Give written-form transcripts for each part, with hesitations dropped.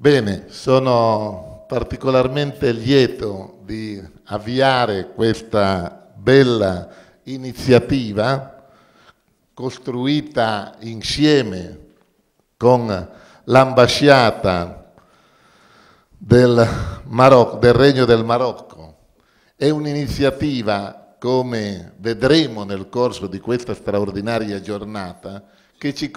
Bene, sono particolarmente lieto di avviare questa bella iniziativa costruita insieme con l'ambasciata del Regno del Marocco. È un'iniziativa, come vedremo nel corso di questa straordinaria giornata, che ci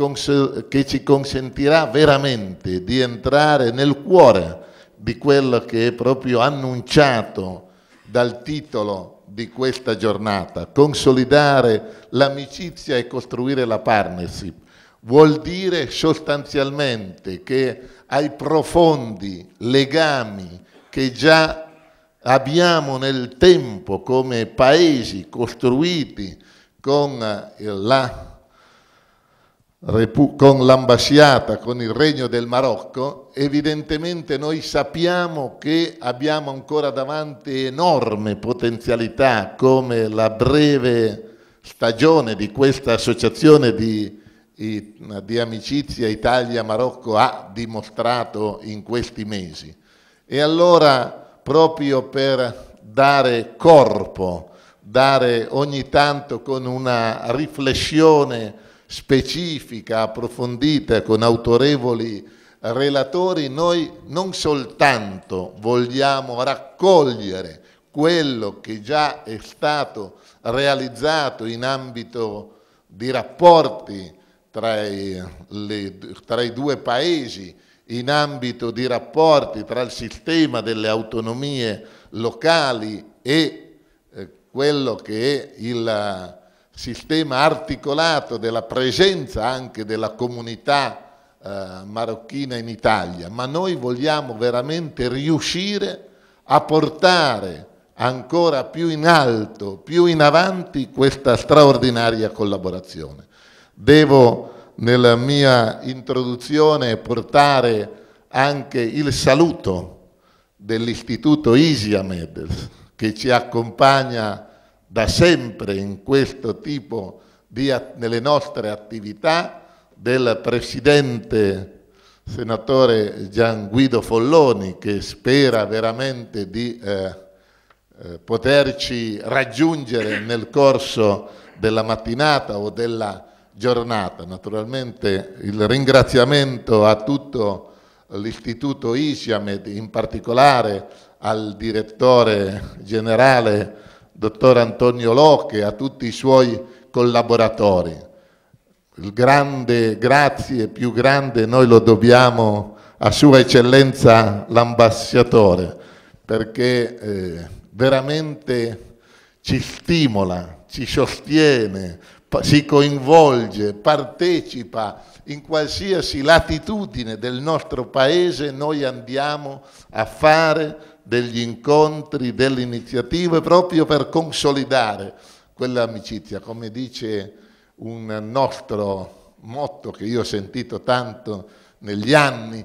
consentirà veramente di entrare nel cuore di quello che è proprio annunciato dal titolo di questa giornata: consolidare l'amicizia e costruire la partnership. Vuol dire sostanzialmente che ai profondi legami che già abbiamo nel tempo come paesi costruiti con l'ambasciata, con il Regno del Marocco, evidentemente noi sappiamo che abbiamo ancora davanti enorme potenzialità, come la breve stagione di questa associazione di amicizia Italia-Marocco ha dimostrato in questi mesi. E allora, proprio per dare corpo, dare ogni tanto con una riflessione specifica, approfondita, con autorevoli relatori, noi non soltanto vogliamo raccogliere quello che già è stato realizzato in ambito di rapporti tra i due paesi, in ambito di rapporti tra il sistema delle autonomie locali e quello che è il sistema articolato della presenza anche della comunità marocchina in Italia, ma noi vogliamo veramente riuscire a portare ancora più in alto, più in avanti questa straordinaria collaborazione. Devo nella mia introduzione portare anche il saluto dell'Istituto Isiamed, che ci accompagna da sempre in questo tipo nelle nostre attività, del presidente senatore Gian Guido Folloni, che spera veramente di poterci raggiungere nel corso della mattinata o della giornata. Naturalmente il ringraziamento a tutto l'Istituto Isiamed, in particolare al direttore generale dottor Antonio Locche, a tutti i suoi collaboratori. Il grande grazie più grande noi lo dobbiamo a Sua Eccellenza l'ambasciatore, perché veramente ci stimola, ci sostiene, si coinvolge, partecipa in qualsiasi latitudine del nostro paese. Noi andiamo a fare degli incontri, delle iniziative proprio per consolidare quell'amicizia. Come dice un nostro motto che io ho sentito tanto negli anni,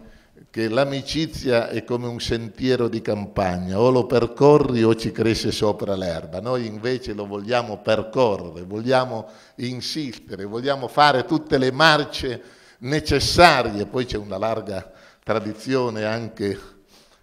che l'amicizia è come un sentiero di campagna, o lo percorri o ci cresce sopra l'erba. Noi invece lo vogliamo percorrere, vogliamo insistere, vogliamo fare tutte le marce necessarie. Poi c'è una larga tradizione anche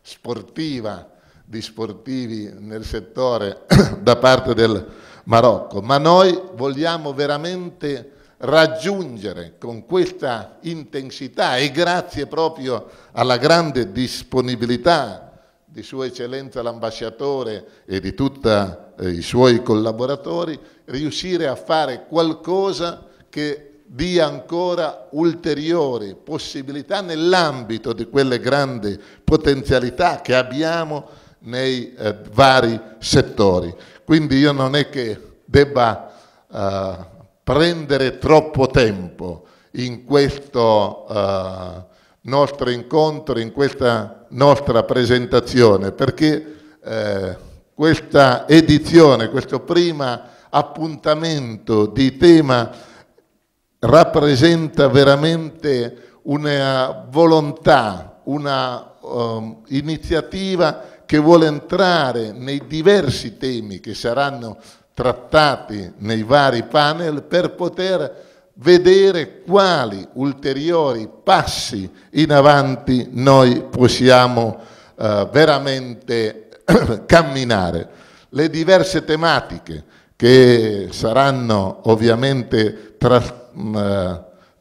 sportiva, di sportivi nel settore da parte del Marocco, ma noi vogliamo veramente raggiungere con questa intensità, e grazie proprio alla grande disponibilità di Sua Eccellenza l'ambasciatore e di tutti i suoi collaboratori, riuscire a fare qualcosa che dia ancora ulteriori possibilità nell'ambito di quelle grandi potenzialità che abbiamo nei vari settori. Quindi io non è che debba prendere troppo tempo in questo nostro incontro, in questa nostra presentazione, perché questa edizione, questo primo appuntamento di tema rappresenta veramente una volontà, una iniziativa che vuole entrare nei diversi temi che saranno trattati nei vari panel per poter vedere quali ulteriori passi in avanti noi possiamo veramente camminare. Le diverse tematiche che saranno ovviamente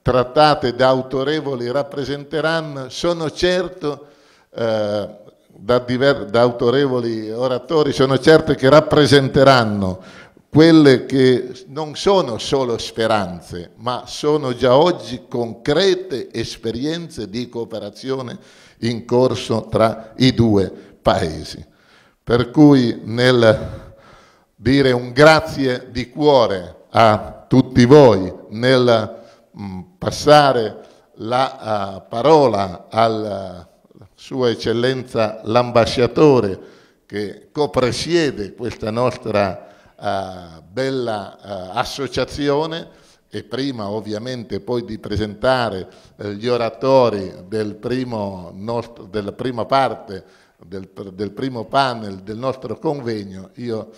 trattate da autorevoli rappresentanti sono certo da autorevoli oratori, sono certo che rappresenteranno quelle che non sono solo speranze, ma sono già oggi concrete esperienze di cooperazione in corso tra i due paesi. Per cui nel dire un grazie di cuore a tutti voi, nel passare la parola alla Sua Eccellenza l'ambasciatore che copresiede questa nostra bella associazione, e prima ovviamente poi di presentare gli oratori della prima parte del primo panel del nostro convegno, io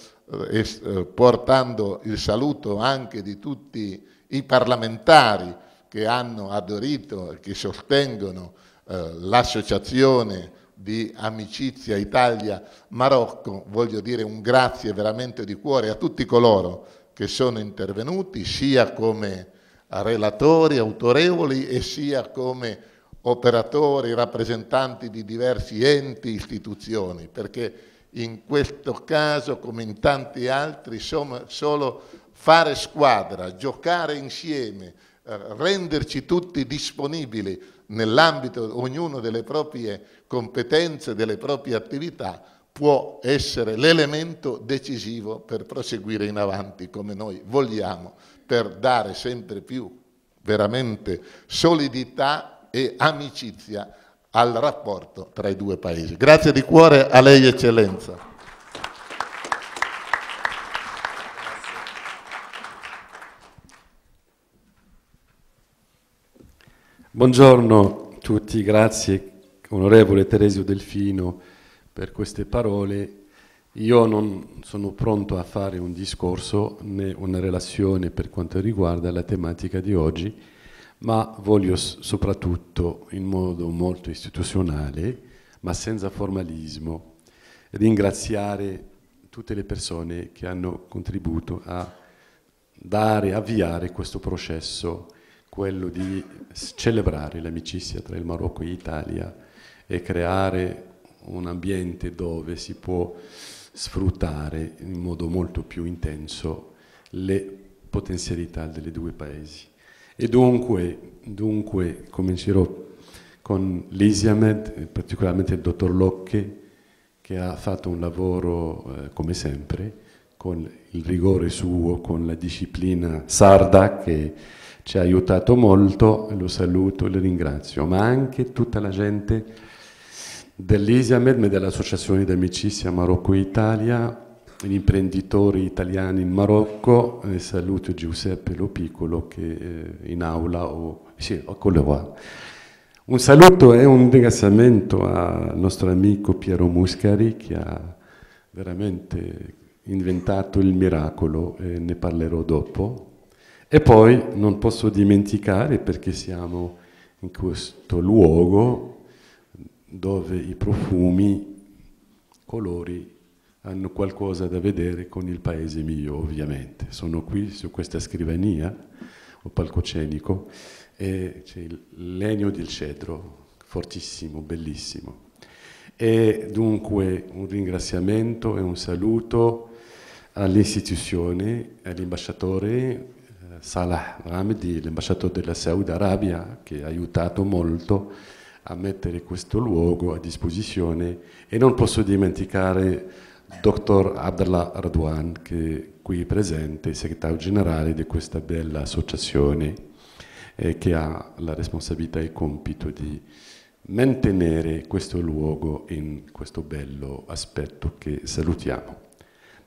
portando il saluto anche di tutti i parlamentari che hanno aderito e che sostengono l'associazione di amicizia Italia-Marocco, voglio dire un grazie veramente di cuore a tutti coloro che sono intervenuti, sia come relatori autorevoli e sia come operatori, rappresentanti di diversi enti, istituzioni, perché in questo caso, come in tanti altri, solo fare squadra, giocare insieme, renderci tutti disponibili nell'ambito ognuno delle proprie competenze, delle proprie attività, può essere l'elemento decisivo per proseguire in avanti come noi vogliamo, per dare sempre più veramente solidità e amicizia al rapporto tra i due paesi. Grazie di cuore a lei, Eccellenza. Buongiorno a tutti, grazie onorevole Teresio Delfino per queste parole. Io non sono pronto a fare un discorso né una relazione per quanto riguarda la tematica di oggi, ma voglio soprattutto in modo molto istituzionale, ma senza formalismo, ringraziare tutte le persone che hanno contribuito a avviare questo processo, quello di celebrare l'amicizia tra il Marocco e l'Italia e creare un ambiente dove si può sfruttare in modo molto più intenso le potenzialità dei due paesi. E dunque comincerò con l'Isiamed, particolarmente il dottor Locche, che ha fatto un lavoro, come sempre, con il rigore suo, con la disciplina sarda che ci ha aiutato molto, lo saluto e lo ringrazio, ma anche tutta la gente dell'Isiamed e dell'Associazione d'Amicizia Marocco-Italia, gli imprenditori italiani in Marocco, saluto Giuseppe Lo Piccolo che è in aula, eccolo qua. Un saluto e un ringraziamento al nostro amico Piero Muscari che ha veramente inventato il miracolo, e ne parlerò dopo. E poi non posso dimenticare, perché siamo in questo luogo dove i profumi, colori, hanno qualcosa da vedere con il paese mio, ovviamente. Sono qui su questa scrivania, o palcoscenico, e c'è il legno del cedro, fortissimo, bellissimo. E dunque un ringraziamento e un saluto all'istituzione, all'ambasciatore Salah Ramdi, l'ambasciatore della Saudi Arabia, che ha aiutato molto a mettere questo luogo a disposizione, e non posso dimenticare Dr. Abdallah Radwan, che è qui presente, segretario generale di questa bella associazione, che ha la responsabilità e il compito di mantenere questo luogo in questo bello aspetto che salutiamo.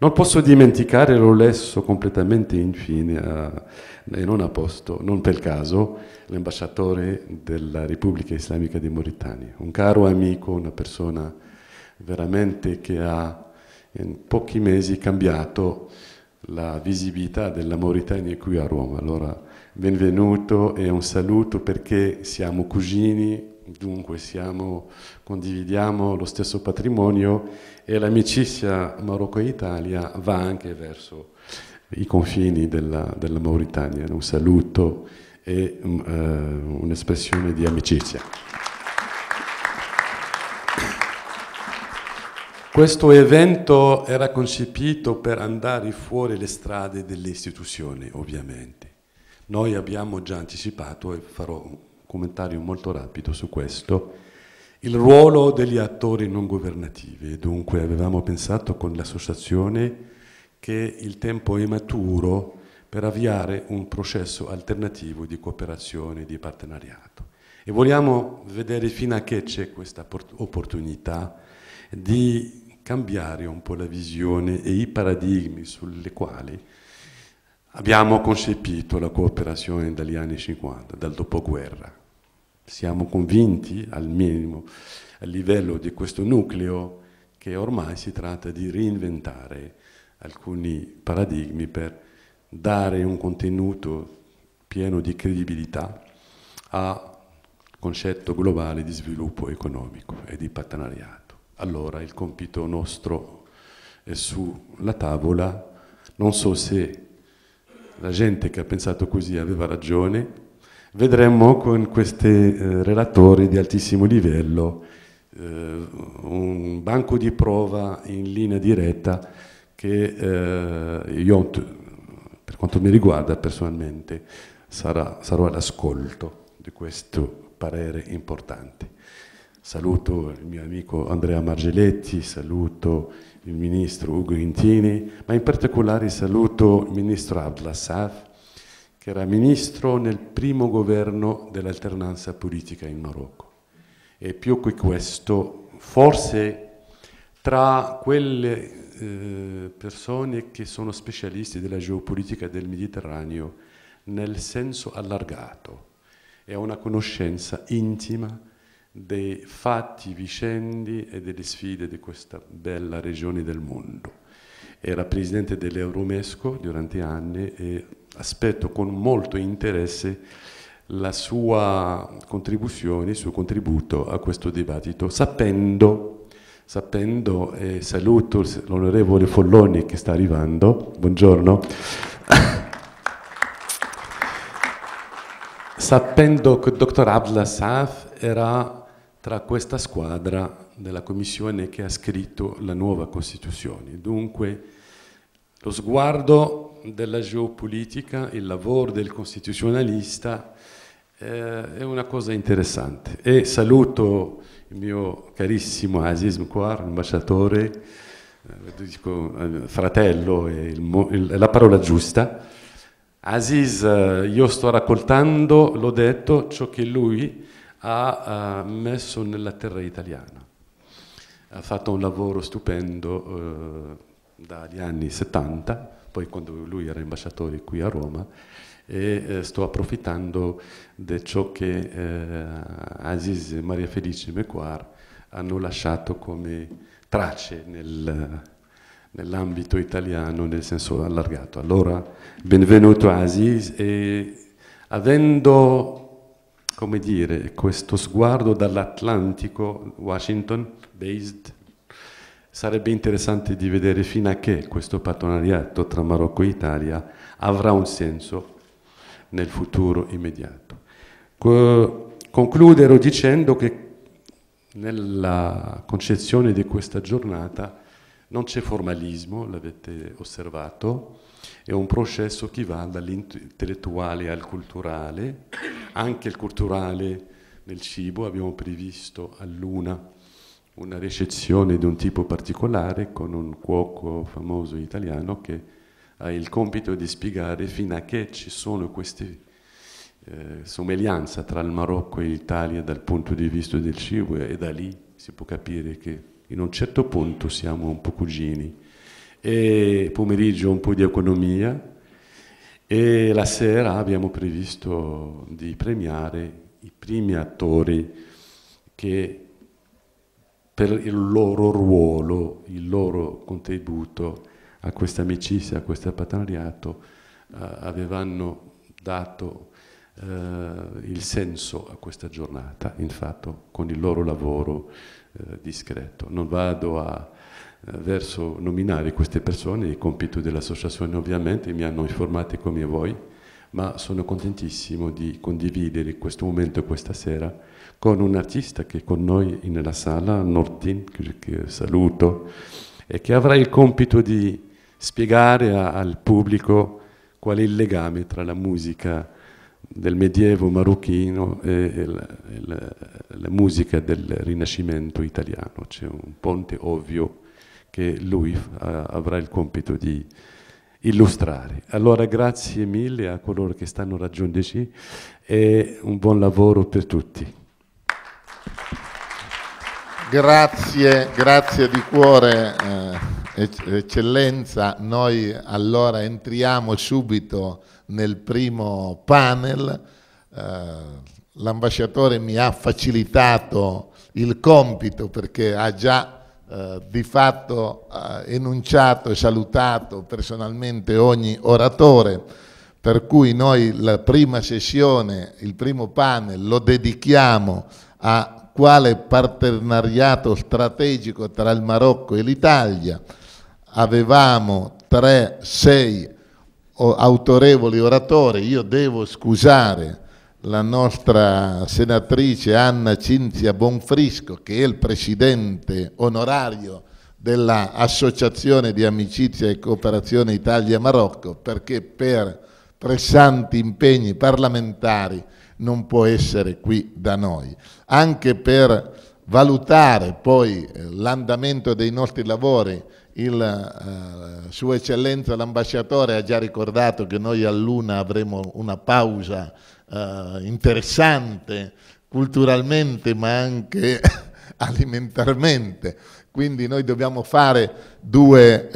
Non posso dimenticare, l'ho lesso completamente infine, e non a posto, non per caso, l'ambasciatore della Repubblica Islamica di Mauritania, un caro amico, una persona veramente che ha in pochi mesi cambiato la visibilità della Mauritania qui a Roma. Allora benvenuto e un saluto perché siamo cugini, dunque condividiamo lo stesso patrimonio e l'amicizia Marocco-Italia va anche verso i confini della Mauritania. Un saluto e un'espressione di amicizia. Questo evento era concepito per andare fuori le strade delle istituzioni, ovviamente. Noi abbiamo già anticipato, e farò un commentario molto rapido su questo, il ruolo degli attori non governativi. Dunque avevamo pensato con l'associazione che il tempo è maturo per avviare un processo alternativo di cooperazione e di partenariato. E vogliamo vedere fino a che c'è questa opportunità di cambiare un po' la visione e i paradigmi sulle quali abbiamo concepito la cooperazione dagli anni 50, dal dopoguerra. Siamo convinti, al minimo a livello di questo nucleo, che ormai si tratta di reinventare alcuni paradigmi per dare un contenuto pieno di credibilità al concetto globale di sviluppo economico e di partenariato. Allora il compito nostro è sulla tavola, non so se la gente che ha pensato così aveva ragione, vedremo con questi relatori di altissimo livello un banco di prova in linea diretta che io, per quanto mi riguarda personalmente, sarò all'ascolto di questo parere importante. Saluto il mio amico Andrea Margeletti, saluto il ministro Ugo Intini, ma in particolare saluto il ministro Abdel Assaf, che era ministro nel primo governo dell'alternanza politica in Marocco. E più che questo, forse tra quelle persone che sono specialisti della geopolitica del Mediterraneo nel senso allargato, e ha una conoscenza intima dei fatti vicendi e delle sfide di questa bella regione del mondo. Era presidente dell'Euromesco durante anni e aspetto con molto interesse la sua contribuzione, il suo contributo a questo dibattito, sapendo e saluto l'onorevole Folloni che sta arrivando, buongiorno, sapendo che il dottor Abdel Assaf era tra questa squadra della Commissione che ha scritto la nuova Costituzione. Dunque, lo sguardo della geopolitica, il lavoro del costituzionalista è una cosa interessante. E saluto il mio carissimo Aziz Mkwar, ambasciatore, fratello è la parola giusta. Aziz, io sto raccontando, l'ho detto, ciò che lui ha messo nella terra italiana. Ha fatto un lavoro stupendo dagli anni 70, poi quando lui era ambasciatore qui a Roma, e sto approfittando di ciò che Aziz e Maria Felice Mkwar hanno lasciato come tracce nell'ambito italiano nel senso allargato. Allora, benvenuto Aziz, e avendo, come dire, questo sguardo dall'Atlantico, Washington based, sarebbe interessante di vedere fino a che questo partenariato tra Marocco e Italia avrà un senso nel futuro immediato. Concluderò dicendo che nella concezione di questa giornata non c'è formalismo, l'avete osservato, è un processo che va dall'intellettuale al culturale, anche il culturale nel cibo. Abbiamo previsto all'una una ricezione di un tipo particolare con un cuoco famoso italiano che ha il compito di spiegare fino a che ci sono queste somiglianze tra il Marocco e l'Italia dal punto di vista del cibo, e da lì si può capire che in un certo punto siamo un po' cugini. E pomeriggio un po' di economia, e la sera abbiamo previsto di premiare i primi attori che per il loro ruolo, il loro contributo a questa amicizia, a questo partenariato, avevano dato il senso a questa giornata, infatti, con il loro lavoro discreto. Non vado verso nominare queste persone, il compito dell'associazione ovviamente, mi hanno informati come voi, ma sono contentissimo di condividere questo momento questa sera con un artista che è con noi nella sala, Nordin, che saluto, e che avrà il compito di spiegare al pubblico qual è il legame tra la musica del Medioevo marocchino e la musica del Rinascimento italiano. C'è un ponte ovvio che lui avrà il compito di illustrare. Allora grazie mille a coloro che stanno raggiungendoci e un buon lavoro per tutti. Grazie, grazie di cuore, Eccellenza. Noi allora entriamo subito nel primo panel. L'ambasciatore mi ha facilitato il compito perché ha già di fatto enunciato e salutato personalmente ogni oratore, per cui noi la prima sessione, il primo panel, lo dedichiamo a quale partenariato strategico tra il Marocco e l'Italia. Avevamo 6 autorevoli oratori. Io devo scusare la nostra senatrice Anna Cinzia Bonfrisco, che è il presidente onorario dell'Associazione di Amicizia e Cooperazione Italia-Marocco, perché per pressanti impegni parlamentari non può essere qui da noi. Anche per valutare poi l'andamento dei nostri lavori, Sua Eccellenza l'ambasciatore ha già ricordato che noi all'1 avremo una pausa interessante culturalmente ma anche alimentarmente, quindi noi dobbiamo fare due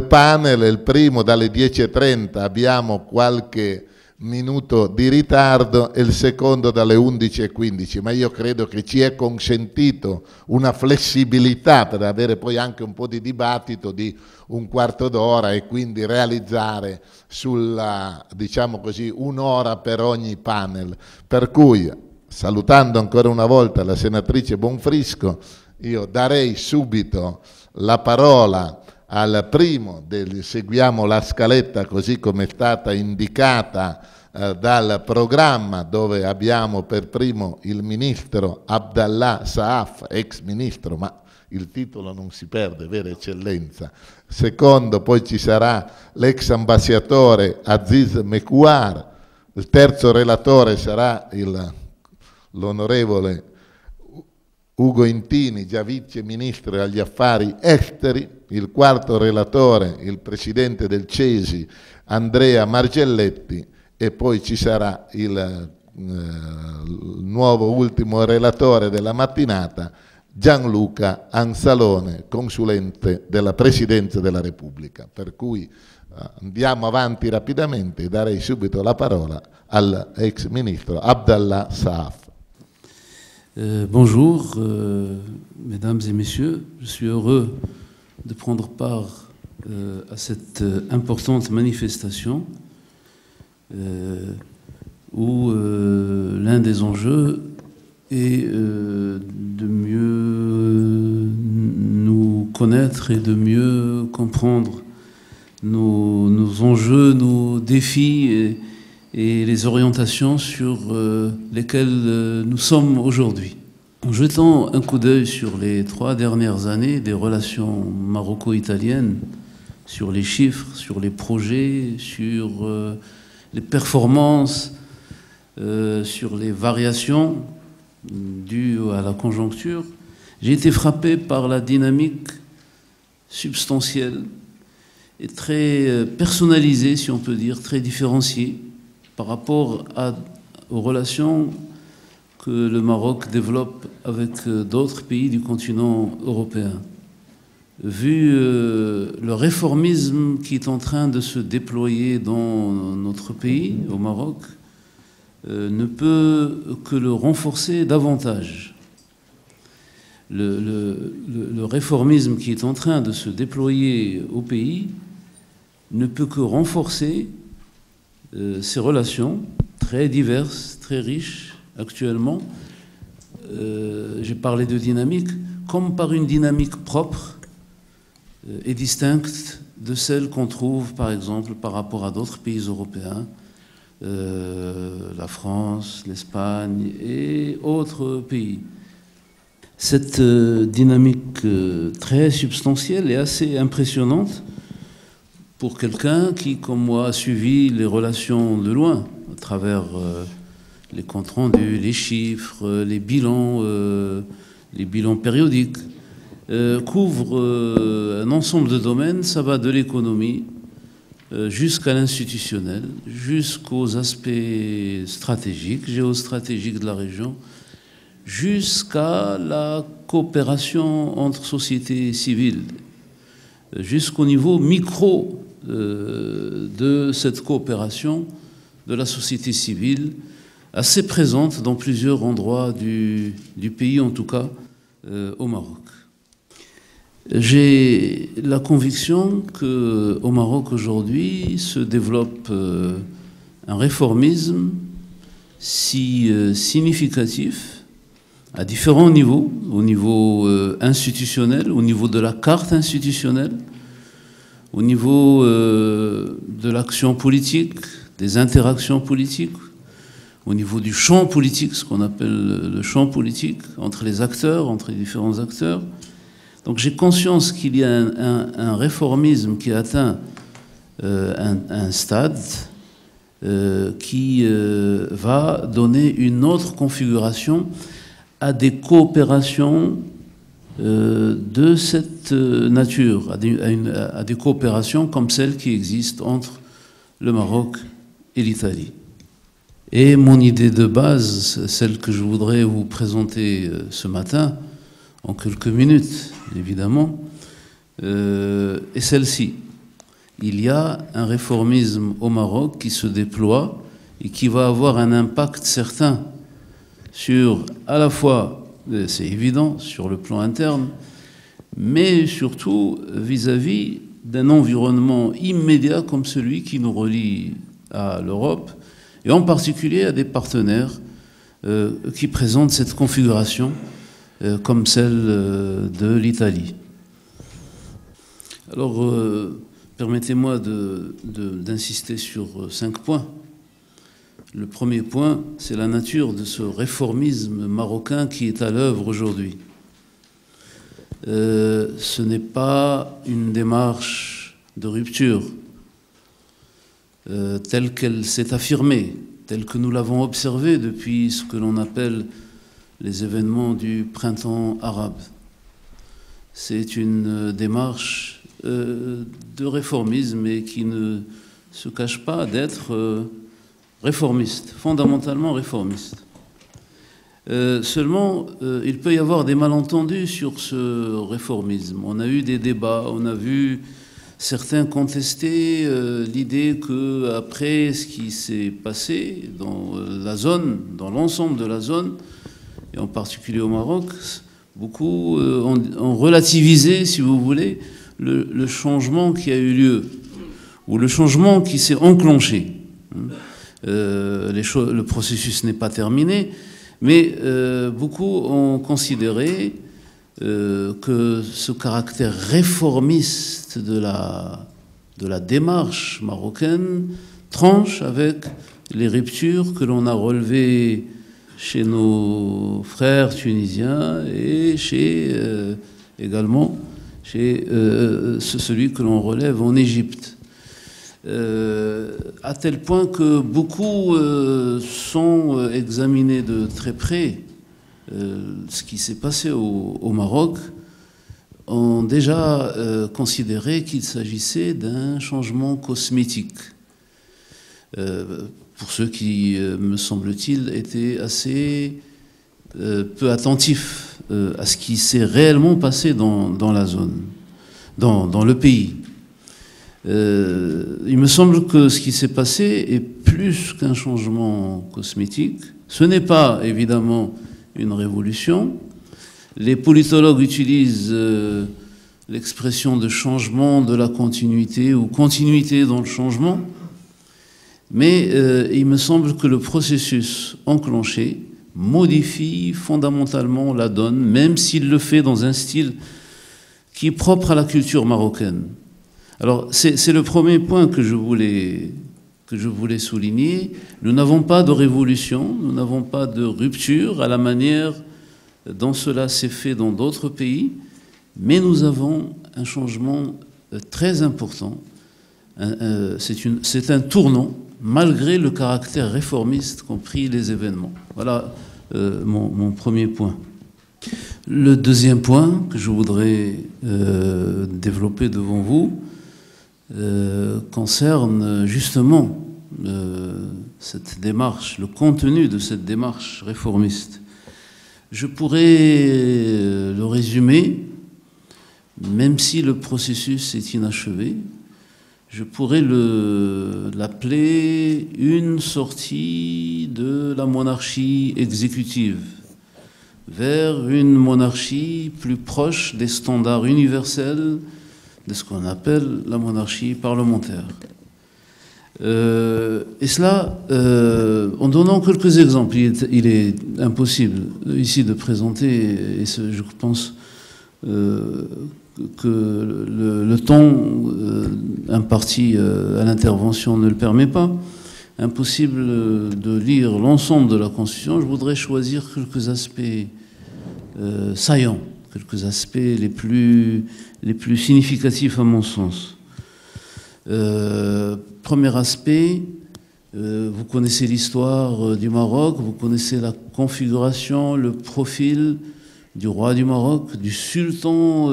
panel. Il primo dalle 10:30, abbiamo qualche minuto di ritardo, e il secondo dalle 11:15, ma io credo che ci è consentito una flessibilità per avere poi anche un po' di dibattito di un quarto d'ora e quindi realizzare sulla, diciamo così, un'ora per ogni panel. Per cui, salutando ancora una volta la senatrice Bonfrisco, io darei subito la parola al primo seguiamo la scaletta così come è stata indicata dal programma, dove abbiamo per primo il ministro Abdallah Saaf, ex ministro, ma il titolo non si perde, vero Eccellenza? Secondo, poi ci sarà l'ex ambasciatore Aziz Mekouar. Il terzo relatore sarà l'onorevole Ugo Intini, già vice ministro agli affari esteri. Il quarto relatore, il presidente del CESI, Andrea Margelletti, e poi ci sarà il nuovo ultimo relatore della mattinata, Gianluca Anzalone, consulente della Presidenza della Repubblica. Per cui andiamo avanti rapidamente e darei subito la parola all'ex ministro Abdallah Saaf. Bonjour, mesdames et messieurs, je suis heureux de prendre part à cette importante manifestation où l'un des enjeux est de mieux nous connaître et de mieux comprendre nos enjeux, nos défis et les orientations sur lesquelles nous sommes aujourd'hui. En jetant un coup d'œil sur les 3 dernières années des relations maroco-italiennes, sur les chiffres, sur les projets, sur les performances, sur les variations dues à la conjoncture, j'ai été frappé par la dynamique substantielle et très personnalisée, si on peut dire, très différenciée par rapport aux relations que le Maroc développe avec d'autres pays du continent européen. Vu le réformisme qui est en train de se déployer dans notre pays, au Maroc, ne peut que le renforcer davantage. Le réformisme qui est en train de se déployer au pays ne peut que renforcer ces relations très diverses, très riches actuellement. J'ai parlé de dynamique, comme par une dynamique propre et distincte de celle qu'on trouve, par exemple, par rapport à d'autres pays européens, la France, l'Espagne et autres pays. Cette dynamique très substantielle et assez impressionnante pour quelqu'un qui, comme moi, a suivi les relations de loin, à travers les comptes rendus, les chiffres, les bilans périodiques, couvre un ensemble de domaines. Ça va de l'économie jusqu'à l'institutionnel, jusqu'aux aspects stratégiques, géostratégiques de la région, jusqu'à la coopération entre sociétés civiles, jusqu'au niveau micro de cette coopération de la société civile, assez présente dans plusieurs endroits du pays, en tout cas au Maroc. J'ai la conviction qu'au Maroc aujourd'hui se développe un réformisme si significatif à différents niveaux, au niveau institutionnel, au niveau de la carte institutionnelle, au niveau de l'action politique, des interactions politiques, au niveau du champ politique, ce qu'on appelle le champ politique, entre les acteurs, entre les différents acteurs. Donc j'ai conscience qu'il y a un réformisme qui atteint un stade qui va donner une autre configuration à des coopérations de cette nature, à des coopérations comme celles qui existent entre le Maroc et l'Italie. Et mon idée de base, celle que je voudrais vous présenter ce matin, en quelques minutes, évidemment, est celle-ci. Il y a un réformisme au Maroc qui se déploie et qui va avoir un impact certain sur, à la fois, c'est évident, sur le plan interne, mais surtout vis-à-vis d'un environnement immédiat comme celui qui nous relie à l'Europe, et en particulier à des partenaires qui présentent cette configuration comme celle de l'Italie. Alors, permettez-moi d'insister sur 5 points. Le premier point, c'est la nature de ce réformisme marocain qui est à l'œuvre aujourd'hui. Ce n'est pas une démarche de rupture telle qu'elle s'est affirmée, telle que nous l'avons observée depuis ce que l'on appelle les événements du printemps arabe. C'est une démarche de réformisme et qui ne se cache pas d'être réformiste, fondamentalement réformiste. Seulement, il peut y avoir des malentendus sur ce réformisme. On a eu des débats, on a vu certains contester l'idée qu'après ce qui s'est passé dans la zone, dans l'ensemble de la zone, et en particulier au Maroc, beaucoup ont relativisé, si vous voulez, le changement qui a eu lieu, ou le changement qui s'est enclenché. Le processus n'est pas terminé, mais beaucoup ont considéré que ce caractère réformiste de la démarche marocaine tranche avec les ruptures que l'on a relevées chez nos frères tunisiens et également chez celui que l'on relève en Égypte. À tel point que beaucoup sont examinés de très près ce qui s'est passé au Maroc, ont déjà considéré qu'il s'agissait d'un changement cosmétique. Pour ceux qui, me semble-t-il, étaient assez peu attentifs à ce qui s'est réellement passé dans la zone, dans le pays. Il me semble que ce qui s'est passé est plus qu'un changement cosmétique. Ce n'est pas, évidemment, une révolution. Les politologues utilisent l'expression de changement de la continuité ou continuité dans le changement. Mais il me semble que le processus enclenché modifie fondamentalement la donne, même s'il le fait dans un style qui est propre à la culture marocaine. Alors, c'est le premier point que je voulais souligner. Nous n'avons pas de révolution, nous n'avons pas de rupture à la manière dont cela s'est fait dans d'autres pays, mais nous avons un changement très important. C'est un tournant, malgré le caractère réformiste qu'ont pris les événements. Voilà mon premier point. Le deuxième point que je voudrais développer devant vous concerne justement cette démarche, le contenu de cette démarche réformiste. Je pourrais le résumer, même si le processus est inachevé, je pourrais l'appeler une sortie de la monarchie exécutive vers une monarchie plus proche des standards universels de ce qu'on appelle la monarchie parlementaire. Et cela, en donnant quelques exemples, il est impossible ici de présenter, et je pense que le temps imparti à l'intervention ne le permet pas, impossible de lire l'ensemble de la Constitution. Je voudrais choisir quelques aspects saillants, quelques aspects les plus significatifs à mon sens. Premier aspect, vous connaissez l'histoire du Maroc, vous connaissez la configuration, le profil du roi du Maroc, du sultan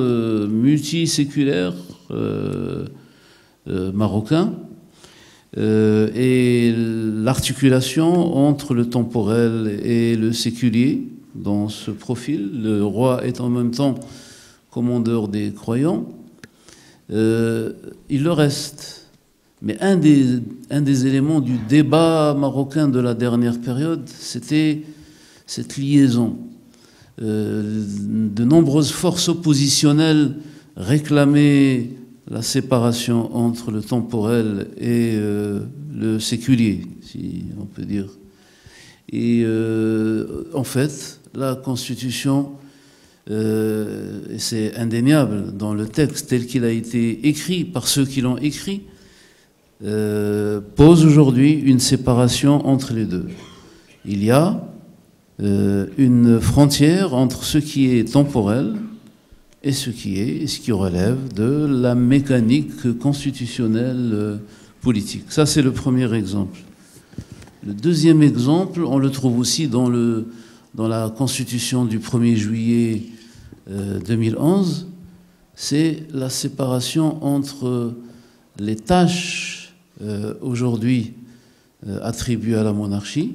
multiséculaire marocain, et l'articulation entre le temporel et le séculier dans ce profil. Le roi est en même temps commandeur des croyants. Il le reste. Mais un des éléments du débat marocain de la dernière période, c'était cette liaison. De nombreuses forces oppositionnelles réclamaient la séparation entre le temporel et le séculier, si on peut dire. Et en fait, la Constitution, c'est indéniable dans le texte tel qu'il a été écrit par ceux qui l'ont écrit, pose aujourd'hui une séparation entre les deux. Il y a une frontière entre ce qui est temporel et ce qui relève de la mécanique constitutionnelle politique. Ça, c'est le premier exemple. Le deuxième exemple, on le trouve aussi dans la Constitution du 1er juillet 2011, c'est la séparation entre les tâches aujourd'hui attribuées à la monarchie,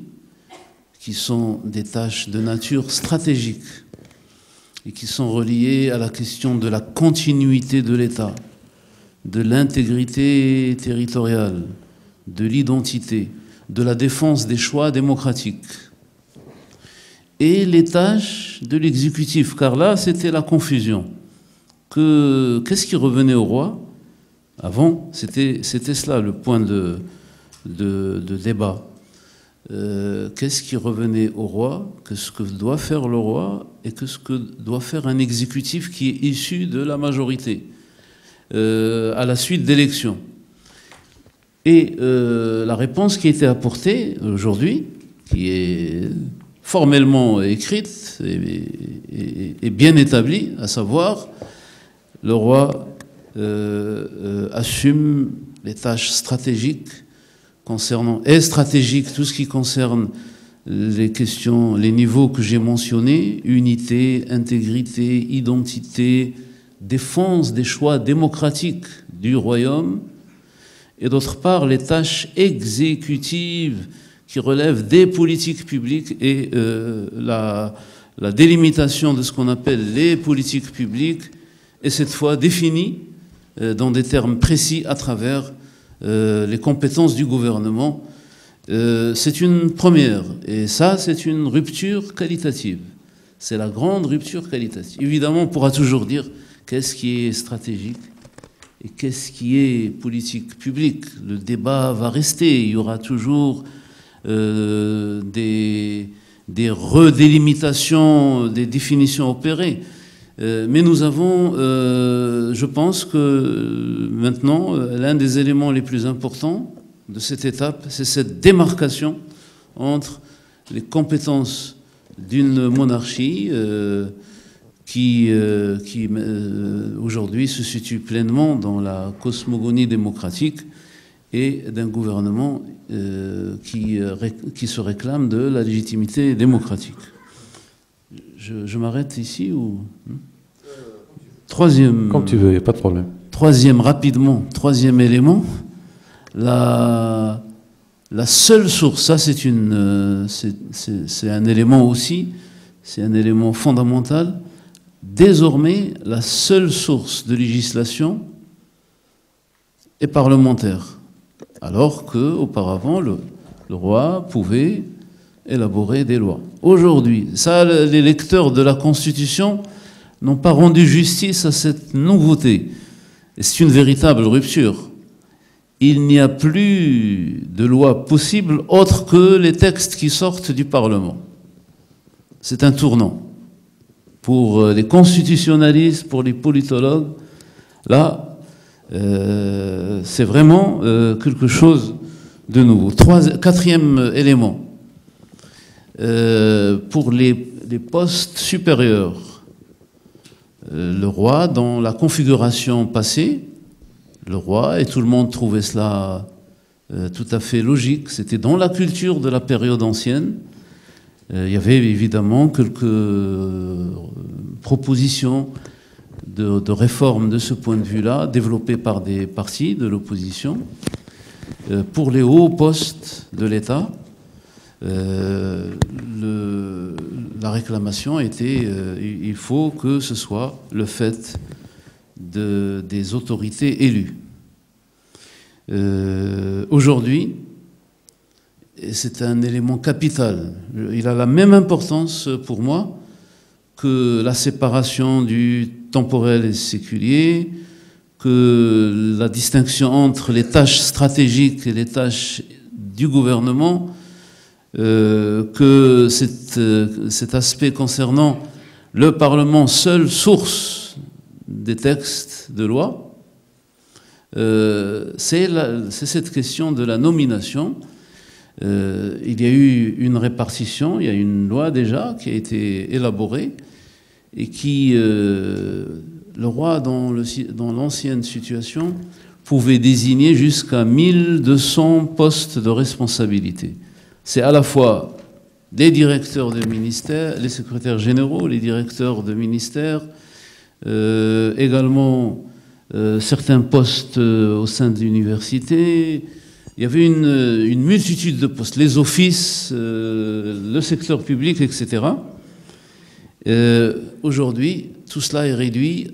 qui sont des tâches de nature stratégique et qui sont reliées à la question de la continuité de l'État, de l'intégrité territoriale, de l'identité, de la défense des choix démocratiques. Et les tâches de l'exécutif, car là, c'était la confusion. Qu'est-ce qui revenait au roi? Avant, c'était cela le point de débat. Qu'est-ce qui revenait au roi? Qu'est-ce que doit faire le roi? Et qu'est-ce que doit faire un exécutif qui est issu de la majorité à la suite d'élections? Et la réponse qui a été apportée aujourd'hui, qui est formellement écrite et bien établie, à savoir, le roi assume les tâches stratégiques concernant, et stratégiques, tout ce qui concerne les questions, les niveaux que j'ai mentionnés, unité, intégrité, identité, défense des choix démocratiques du royaume, et d'autre part les tâches exécutives qui relèvent des politiques publiques et la délimitation de ce qu'on appelle les politiques publiques est cette fois définie dans des termes précis à travers les compétences du gouvernement. C'est une première, et ça, c'est une rupture qualitative. C'est la grande rupture qualitative. Évidemment, on pourra toujours dire qu'est-ce qui est stratégique, et qu'est-ce qui est politique publique. Le débat va rester, il y aura toujours des redélimitations, des définitions opérées. Mais nous avons, je pense que maintenant, l'un des éléments les plus importants de cette étape, c'est cette démarcation entre les compétences d'une monarchie qui aujourd'hui se situe pleinement dans la cosmogonie démocratique et d'un gouvernement qui se réclame de la légitimité démocratique. Je m'arrête ici ou... Troisième... Comme tu veux, il n'y a pas de problème. Troisième élément, la seule source, ça c'est un élément aussi, c'est un élément fondamental. Désormais, la seule source de législation est parlementaire, alors qu'auparavant, le roi pouvait élaborer des lois. Aujourd'hui, ça, les lecteurs de la Constitution n'ont pas rendu justice à cette nouveauté. Et c'est une véritable rupture. Il n'y a plus de loi possible autre que les textes qui sortent du Parlement. C'est un tournant. Pour les constitutionnalistes, pour les politologues, là, c'est vraiment quelque chose de nouveau. Quatrième élément. Pour les postes supérieurs, le roi, dans la configuration passée, le roi, et tout le monde trouvait cela tout à fait logique, c'était dans la culture de la période ancienne. Il y avait évidemment quelques propositions de réforme de ce point de vue-là, développées par des partis de l'opposition. Pour les hauts postes de l'État, la réclamation était il faut que ce soit le fait des autorités élues. Aujourd'hui, c'est un élément capital. Il a la même importance pour moi que la séparation du temporel et séculier, que la distinction entre les tâches stratégiques et les tâches du gouvernement, que cet aspect concernant le Parlement, seule source des textes de loi, c'est cette question de la nomination. Il y a eu une répartition, il y a une loi déjà qui a été élaborée et qui, le roi dans l'ancienne situation, pouvait désigner jusqu'à 1200 postes de responsabilité. C'est à la fois les directeurs de ministères, les secrétaires généraux, les directeurs de ministères, également certains postes au sein de l'université. Il y avait une multitude de postes, les offices, le secteur public, etc. Aujourd'hui, tout cela est réduit,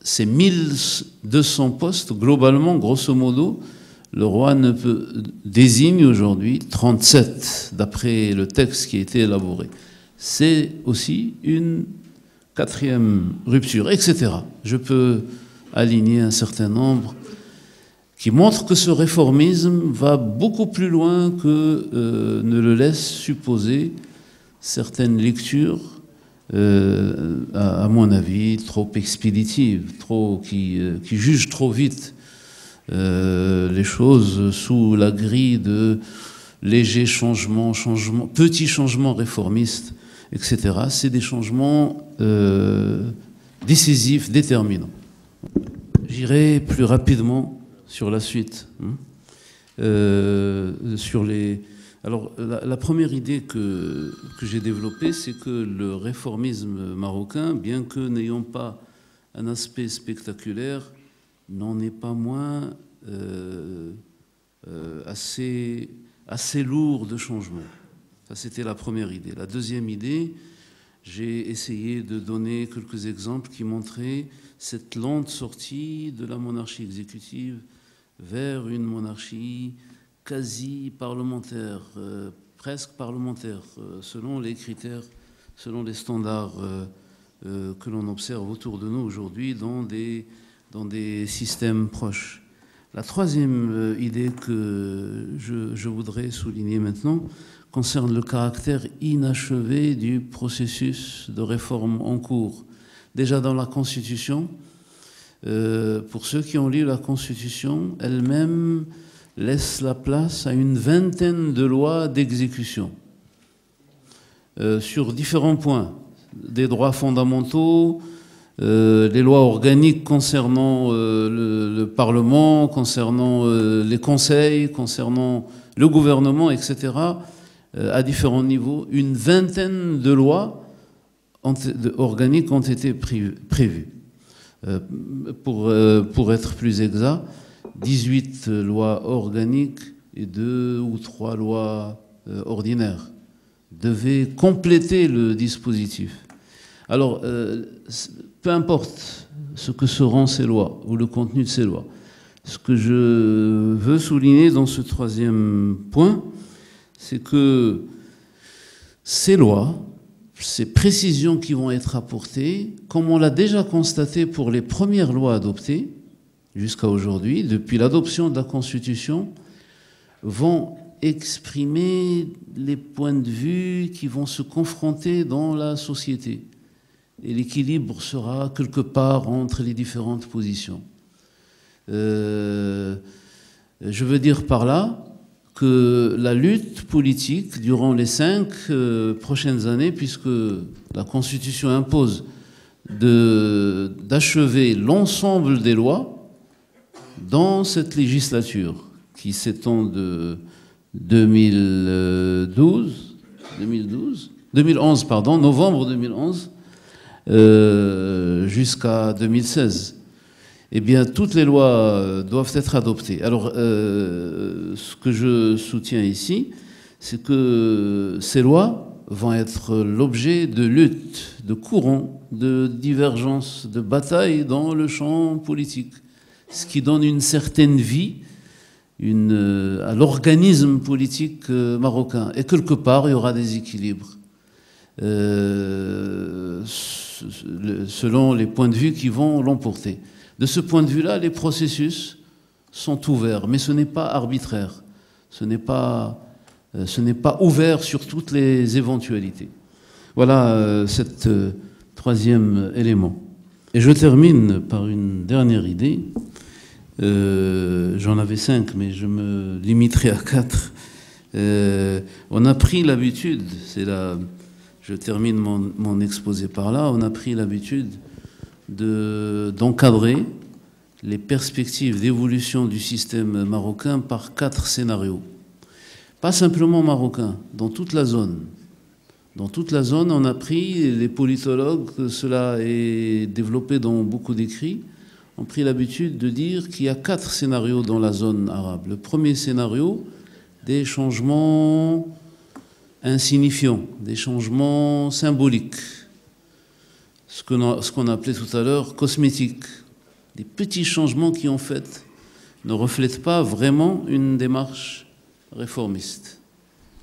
c'est 1200 postes, globalement, grosso modo. Le roi désigne aujourd'hui 37, d'après le texte qui a été élaboré. C'est aussi une quatrième rupture, etc. Je peux aligner un certain nombre qui montrent que ce réformisme va beaucoup plus loin que ne le laisse supposer certaines lectures, à mon avis, trop expéditives, qui jugent trop vite les choses sous la grille de légers changements, petits changements réformistes, etc. C'est des changements décisifs, déterminants. J'irai plus rapidement sur la suite. Alors, la première idée que j'ai développée, c'est que le réformisme marocain, bien que n'ayant pas un aspect spectaculaire, n'en est pas moins assez lourd de changements. Ça, c'était la première idée. La deuxième idée, j'ai essayé de donner quelques exemples qui montraient cette lente sortie de la monarchie exécutive vers une monarchie quasi parlementaire, presque parlementaire, selon les critères, selon les standards que l'on observe autour de nous aujourd'hui dans dans des systèmes proches. La troisième idée que je voudrais souligner maintenant concerne le caractère inachevé du processus de réforme en cours. Déjà dans la Constitution, pour ceux qui ont lu la Constitution, elle-même laisse la place à une vingtaine de lois d'exécution sur différents points, des droits fondamentaux, les lois organiques concernant le Parlement, concernant les conseils, concernant le gouvernement, etc., à différents niveaux. Une vingtaine de lois organiques ont été prévues. Pour être plus exact, 18 lois organiques et 2 ou 3 lois ordinaires devaient compléter le dispositif. Alors, peu importe ce que seront ces lois ou le contenu de ces lois, ce que je veux souligner dans ce troisième point, c'est que ces lois, ces précisions qui vont être apportées, comme on l'a déjà constaté pour les premières lois adoptées jusqu'à aujourd'hui, depuis l'adoption de la Constitution, vont exprimer les points de vue qui vont se confronter dans la société. Et l'équilibre sera quelque part entre les différentes positions. Je veux dire par là que la lutte politique durant les 5 prochaines années, puisque la Constitution impose d'achever l'ensemble des lois dans cette législature qui s'étend de 2011, novembre 2011, jusqu'à 2016. Eh bien, toutes les lois doivent être adoptées. Alors, ce que je soutiens ici, c'est que ces lois vont être l'objet de luttes, de courants, de divergences, de batailles dans le champ politique, ce qui donne une certaine vie à l'organisme politique marocain. Et quelque part, il y aura des équilibres selon les points de vue qui vont l'emporter. De ce point de vue-là, les processus sont ouverts, mais ce n'est pas arbitraire, ce n'est pas ouvert sur toutes les éventualités. Voilà cet troisième élément. Et je termine par une dernière idée. J'en avais 5, mais je me limiterai à 4. On a pris l'habitude, je termine mon exposé par là, on a pris l'habitude d'encadrer les perspectives d'évolution du système marocain par 4 scénarios. Pas simplement marocain, dans toute la zone. Dans toute la zone, on a pris, les politologues, cela est développé dans beaucoup d'écrits, ont pris l'habitude de dire qu'il y a 4 scénarios dans la zone arabe. Le premier scénario, des changements insignifiants, des changements symboliques, ce qu'on appelait tout à l'heure cosmétiques, des petits changements qui en fait ne reflètent pas vraiment une démarche réformiste.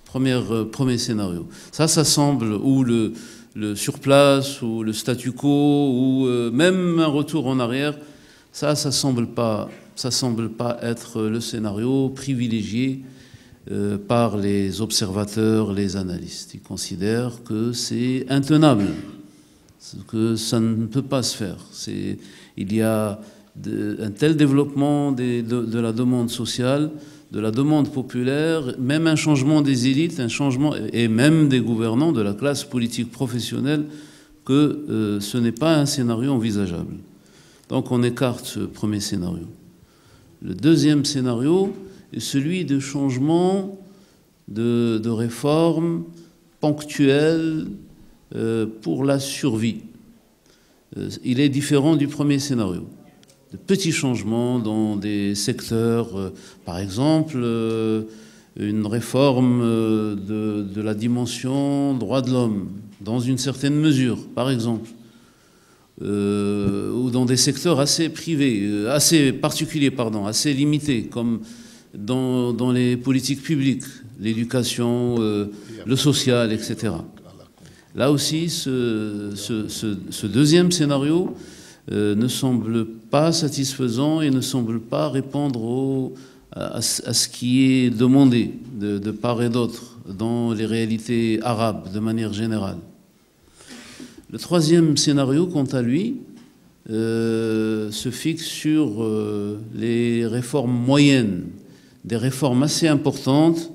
Premier scénario. Ça semble, ou le surplace, ou le statu quo, ou même un retour en arrière, ça semble pas être le scénario privilégié par les observateurs, les analystes. Ils considèrent que c'est intenable, que ça ne peut pas se faire. Il y a un tel développement de la demande sociale, de la demande populaire, même un changement des élites, un changement, et même des gouvernants, de la classe politique professionnelle, que ce n'est pas un scénario envisageable. Donc on écarte ce premier scénario. Le deuxième scénario est celui de changements, de réformes ponctuelles pour la survie. Il est différent du premier scénario. De petits changements dans des secteurs, par exemple, une réforme de la dimension droits de l'homme, dans une certaine mesure, par exemple, ou dans des secteurs assez privés, assez particuliers, assez limités, comme dans les politiques publiques, l'éducation, le social, etc. Là aussi, ce deuxième scénario ne semble pas satisfaisant et ne semble pas répondre à ce qui est demandé de part et d'autre dans les réalités arabes de manière générale. Le troisième scénario, quant à lui, se fixe sur les réformes moyennes, des réformes assez importantes,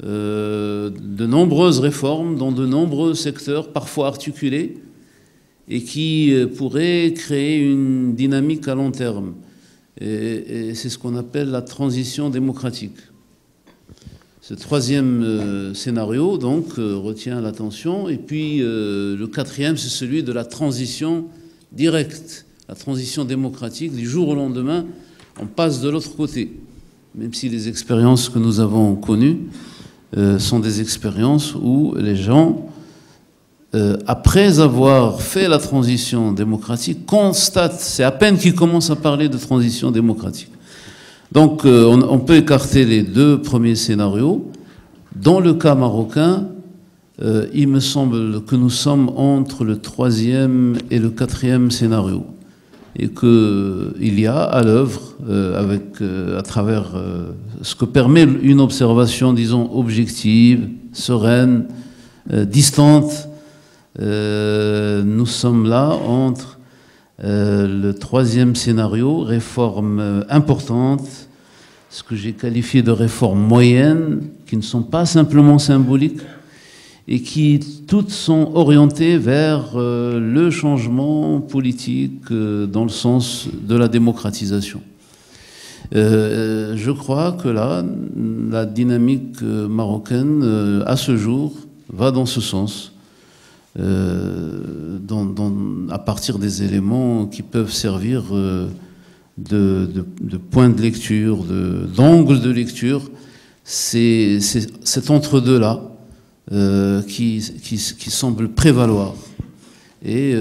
de nombreuses réformes dans de nombreux secteurs, parfois articulés, et qui pourraient créer une dynamique à long terme. Et c'est ce qu'on appelle la transition démocratique. Ce troisième scénario, donc, retient l'attention. Et puis, le quatrième, c'est celui de la transition directe, la transition démocratique. Du jour au lendemain, on passe de l'autre côté. Même si les expériences que nous avons connues sont des expériences où les gens, après avoir fait la transition démocratique, constatent, c'est à peine qu'ils commencent à parler de transition démocratique. Donc, on peut écarter les deux premiers scénarios. Dans le cas marocain, il me semble que nous sommes entre le troisième et le quatrième scénario. Et qu'il y a à l'œuvre, à travers ce que permet une observation, disons, objective, sereine, distante, nous sommes là entre le troisième scénario, réformes importantes, ce que j'ai qualifié de réformes moyennes, qui ne sont pas simplement symboliques, et qui toutes sont orientées vers le changement politique dans le sens de la démocratisation. Je crois que là, la dynamique marocaine, à ce jour, va dans ce sens, à partir des éléments qui peuvent servir de point de lecture, d'angle de lecture. C'est cet entre-deux-là qui semble prévaloir. Et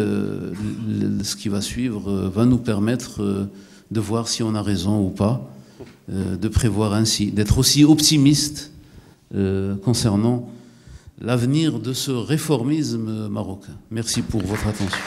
ce qui va suivre va nous permettre de voir si on a raison ou pas, de prévoir ainsi, d'être aussi optimiste concernant l'avenir de ce réformisme marocain. Merci pour votre attention.